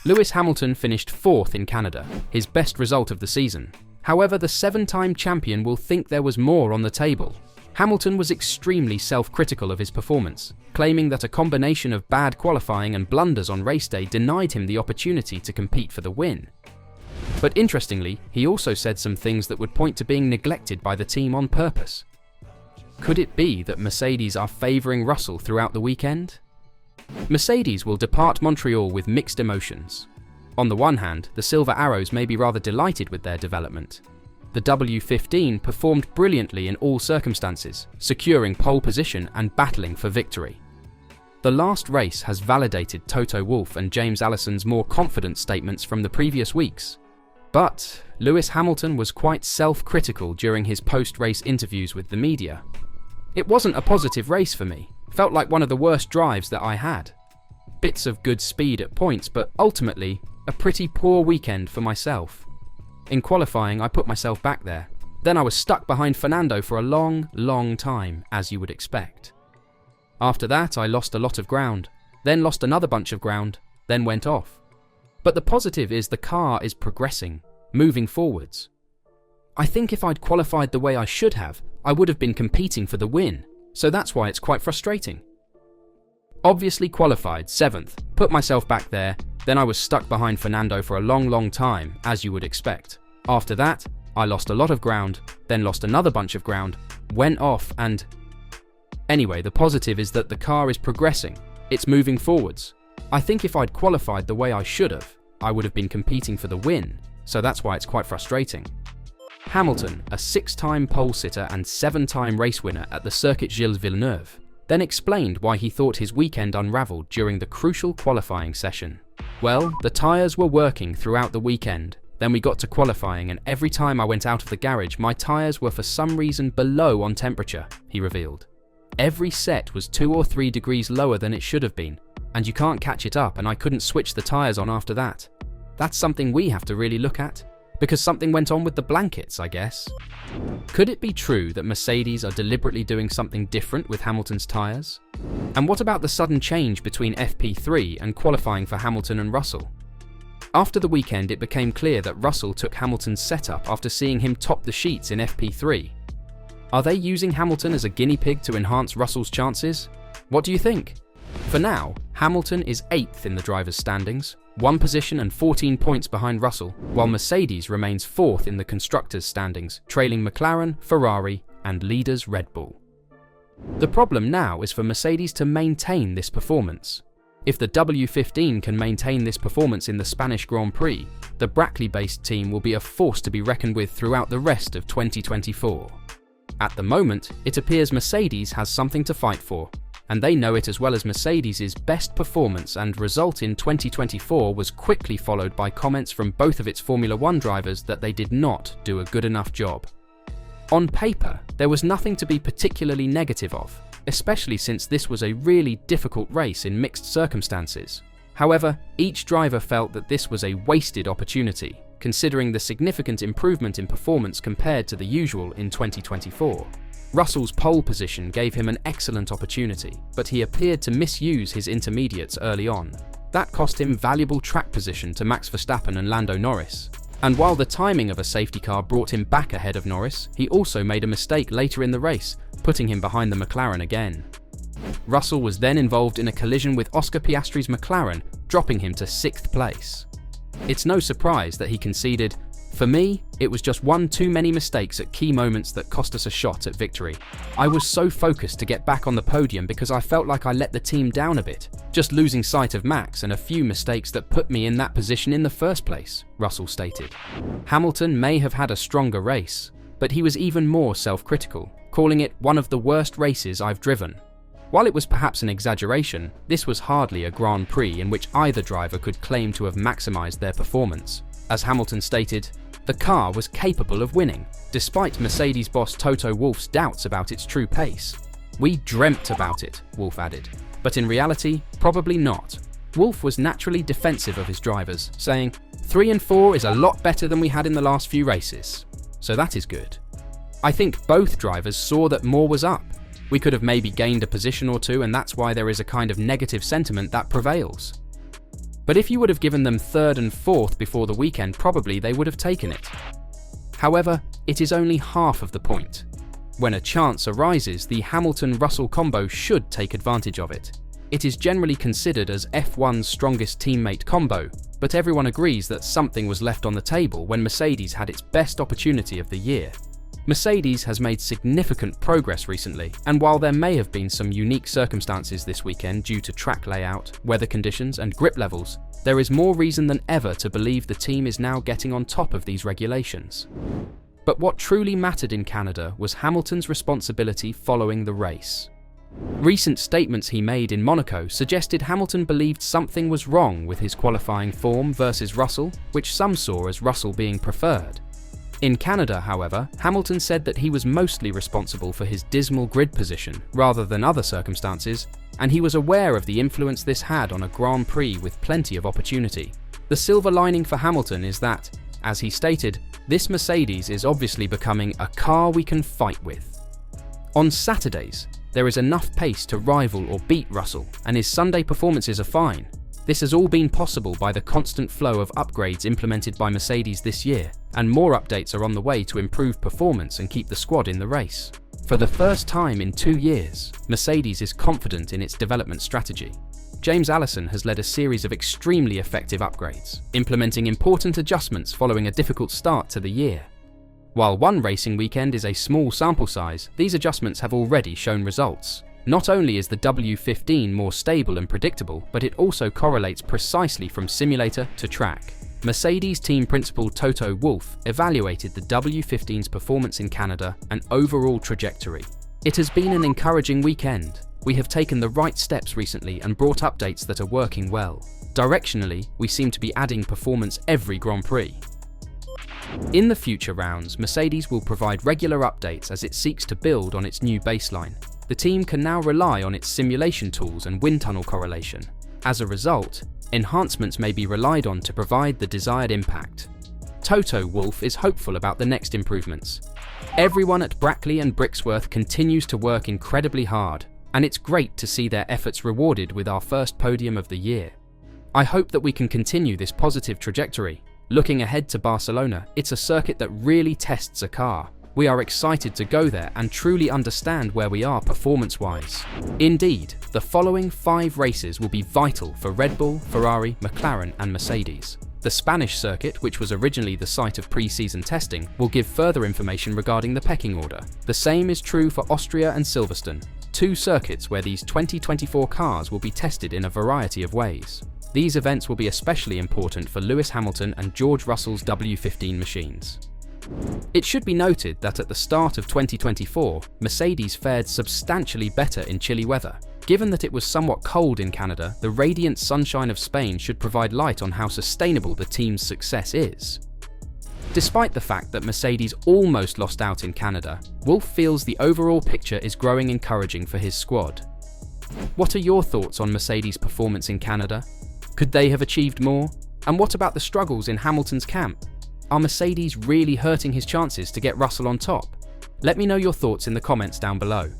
Lewis Hamilton finished 4th in Canada, his best result of the season. However, the 7-time champion will think there was more on the table. Hamilton was extremely self-critical of his performance, claiming that a combination of bad qualifying and blunders on race day denied him the opportunity to compete for the win. But interestingly, he also said some things that would point to being neglected by the team on purpose. Could it be that Mercedes are favouring Russell throughout the weekend? Mercedes will depart Montreal with mixed emotions. On the one hand, the Silver Arrows may be rather delighted with their development. The W15 performed brilliantly in all circumstances, securing pole position and battling for victory. The last race has validated Toto Wolff and James Allison's more confident statements from the previous weeks. But Lewis Hamilton was quite self-critical during his post-race interviews with the media. It wasn't a positive race for me. Felt like one of the worst drives that I had. Bits of good speed at points, but ultimately, a pretty poor weekend for myself. In qualifying, I put myself back there. Then I was stuck behind Fernando for a long time, as you would expect. After that, I lost a lot of ground, then lost another bunch of ground, then went off. But the positive is the car is progressing, moving forwards. I think if I'd qualified the way I should have, I would have been competing for the win. So that's why it's quite frustrating. Obviously qualified 7th, put myself back there, then I was stuck behind Fernando for a long time, as you would expect. After that, I lost a lot of ground, then lost another bunch of ground, went off and... Anyway, the positive is that the car is progressing, it's moving forwards. I think if I'd qualified the way I should have, I would have been competing for the win, so that's why it's quite frustrating. Hamilton, a 6-time pole sitter and 7-time race winner at the Circuit Gilles Villeneuve, then explained why he thought his weekend unravelled during the crucial qualifying session. Well, the tyres were working throughout the weekend, then we got to qualifying and every time I went out of the garage my tyres were for some reason below on temperature, he revealed. Every set was 2 or 3 degrees lower than it should have been, and you can't catch it up and I couldn't switch the tyres on after that. That's something we have to really look at. Because something went on with the blankets, I guess. Could it be true that Mercedes are deliberately doing something different with Hamilton's tyres? And what about the sudden change between FP3 and qualifying for Hamilton and Russell? After the weekend, it became clear that Russell took Hamilton's setup after seeing him top the sheets in FP3. Are they using Hamilton as a guinea pig to enhance Russell's chances? What do you think? For now, Hamilton is 8th in the drivers' standings, 1 position and 14 points behind Russell, while Mercedes remains 4th in the constructors' standings, trailing McLaren, Ferrari, and leaders Red Bull. The problem now is for Mercedes to maintain this performance. If the W15 can maintain this performance in the Spanish Grand Prix, the Brackley-based team will be a force to be reckoned with throughout the rest of 2024. At the moment, it appears Mercedes has something to fight for, and they know it as well as Mercedes' best performance and result in 2024 was quickly followed by comments from both of its Formula 1 drivers that they did not do a good enough job. On paper, there was nothing to be particularly negative of, especially since this was a really difficult race in mixed circumstances. However, each driver felt that this was a wasted opportunity, considering the significant improvement in performance compared to the usual in 2024. Russell's pole position gave him an excellent opportunity, but he appeared to misuse his intermediates early on. That cost him valuable track position to Max Verstappen and Lando Norris. And while the timing of a safety car brought him back ahead of Norris, he also made a mistake later in the race, putting him behind the McLaren again. Russell was then involved in a collision with Oscar Piastri's McLaren, dropping him to 6th place. It's no surprise that he conceded. For me, it was just one too many mistakes at key moments that cost us a shot at victory. I was so focused to get back on the podium because I felt like I let the team down a bit, just losing sight of Max and a few mistakes that put me in that position in the first place, Russell stated. Hamilton may have had a stronger race, but he was even more self-critical, calling it one of the worst races I've driven. While it was perhaps an exaggeration, this was hardly a Grand Prix in which either driver could claim to have maximised their performance. As Hamilton stated, the car was capable of winning, despite Mercedes boss Toto Wolff's doubts about its true pace. We dreamt about it, Wolff added, but in reality, probably not. Wolff was naturally defensive of his drivers, saying, 3 and 4 is a lot better than we had in the last few races. So that is good. I think both drivers saw that more was up. We could have maybe gained a position or two, and that's why there is a kind of negative sentiment that prevails. But if you would have given them third and fourth before the weekend, probably they would have taken it. However, it is only half of the point. When a chance arises, the Hamilton-Russell combo should take advantage of it. It is generally considered as F1's strongest teammate combo, but everyone agrees that something was left on the table when Mercedes had its best opportunity of the year. Mercedes has made significant progress recently, and while there may have been some unique circumstances this weekend due to track layout, weather conditions, and grip levels, there is more reason than ever to believe the team is now getting on top of these regulations. But what truly mattered in Canada was Hamilton's responsibility following the race. Recent statements he made in Monaco suggested Hamilton believed something was wrong with his qualifying form versus Russell, which some saw as Russell being preferred. In Canada, however, Hamilton said that he was mostly responsible for his dismal grid position rather than other circumstances, and he was aware of the influence this had on a Grand Prix with plenty of opportunity. The silver lining for Hamilton is that, as he stated, this Mercedes is obviously becoming a car we can fight with. On Saturdays, there is enough pace to rival or beat Russell, and his Sunday performances are fine. This has all been possible by the constant flow of upgrades implemented by Mercedes this year, and more updates are on the way to improve performance and keep the squad in the race. For the first time in 2 years, Mercedes is confident in its development strategy. James Allison has led a series of extremely effective upgrades, implementing important adjustments following a difficult start to the year. While one racing weekend is a small sample size, these adjustments have already shown results. Not only is the W15 more stable and predictable, but it also correlates precisely from simulator to track. Mercedes team principal Toto Wolff evaluated the W15's performance in Canada and overall trajectory. It has been an encouraging weekend. We have taken the right steps recently and brought updates that are working well. Directionally, we seem to be adding performance every Grand Prix. In the future rounds, Mercedes will provide regular updates as it seeks to build on its new baseline. The team can now rely on its simulation tools and wind tunnel correlation. As a result, enhancements may be relied on to provide the desired impact. Toto Wolff is hopeful about the next improvements. Everyone at Brackley and Brixworth continues to work incredibly hard, and it's great to see their efforts rewarded with our first podium of the year. I hope that we can continue this positive trajectory. Looking ahead to Barcelona, it's a circuit that really tests a car. We are excited to go there and truly understand where we are performance-wise. Indeed, the following 5 races will be vital for Red Bull, Ferrari, McLaren and Mercedes. The Spanish circuit, which was originally the site of pre-season testing, will give further information regarding the pecking order. The same is true for Austria and Silverstone, 2 circuits where these 2024 cars will be tested in a variety of ways. These events will be especially important for Lewis Hamilton and George Russell's W15 machines. It should be noted that at the start of 2024, Mercedes fared substantially better in chilly weather. Given that it was somewhat cold in Canada, the radiant sunshine of Spain should provide light on how sustainable the team's success is. Despite the fact that Mercedes almost lost out in Canada, Wolff feels the overall picture is growing encouraging for his squad. What are your thoughts on Mercedes' performance in Canada? Could they have achieved more? And what about the struggles in Hamilton's camp? Are Mercedes really hurting his chances to get Russell on top? Let me know your thoughts in the comments down below.